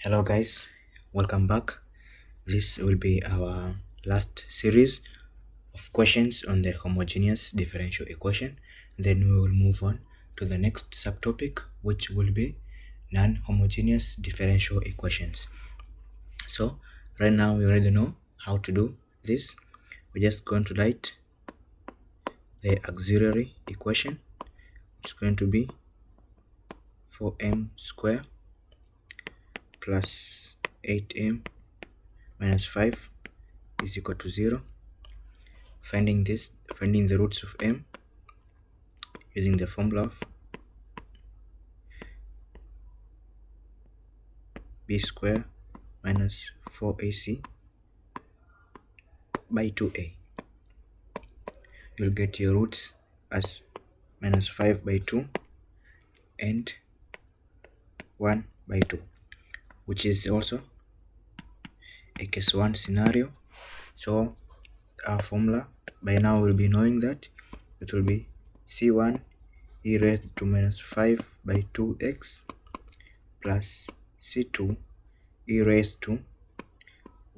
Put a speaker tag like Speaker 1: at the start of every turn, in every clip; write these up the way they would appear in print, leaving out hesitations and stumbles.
Speaker 1: Hello guys, welcome back. This will be our last series of questions on the homogeneous differential equation. Then we will move on to the next subtopic, which will be non-homogeneous differential equations. So right now we already know how to do this. We're just going to write the auxiliary equation, which is going to be 4m squared plus 8m minus 5 is equal to 0. Finding the roots of m using the formula of b squared minus 4ac by 2a. You'll get your roots as minus 5 by 2 and 1 by 2, which is also a case 1 scenario. So our formula by now will be knowing that it will be c1 e raised to minus 5 by 2x plus c2 e raised to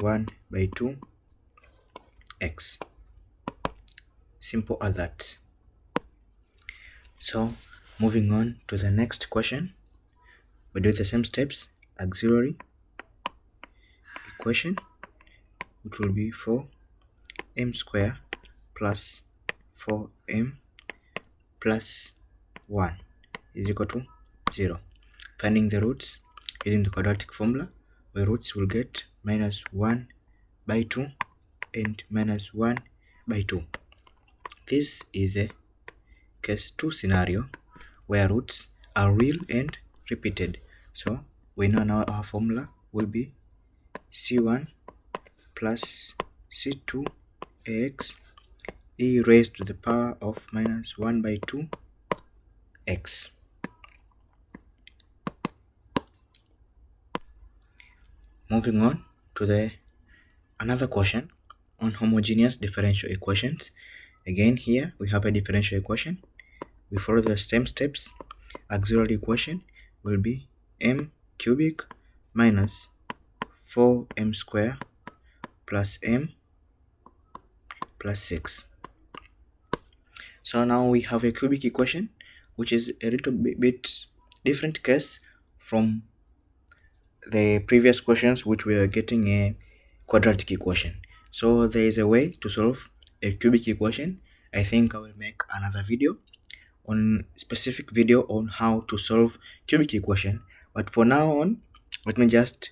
Speaker 1: 1 by 2x. Simple as that. So moving on to the next question, we do the same steps. Auxiliary equation, which will be 4m squared plus 4m plus 1 is equal to 0. Finding the roots using the quadratic formula, the roots will get minus 1 by 2 and minus 1 by 2. This is a case 2 scenario where roots are real and repeated. So we know now our formula will be c1 plus c2 ax e raised to the power of minus 1 by 2 x. Moving on to another question on homogeneous differential equations. Again, here we have a differential equation. We follow the same steps. Auxiliary equation will be m cubic minus 4m squared plus m plus 6. So now we have a cubic equation, which is a little bit different case from the previous questions, which we are getting a quadratic equation. So there is a way to solve a cubic equation. I think I will make another video on specific video on how to solve cubic equation, but for now on, let me just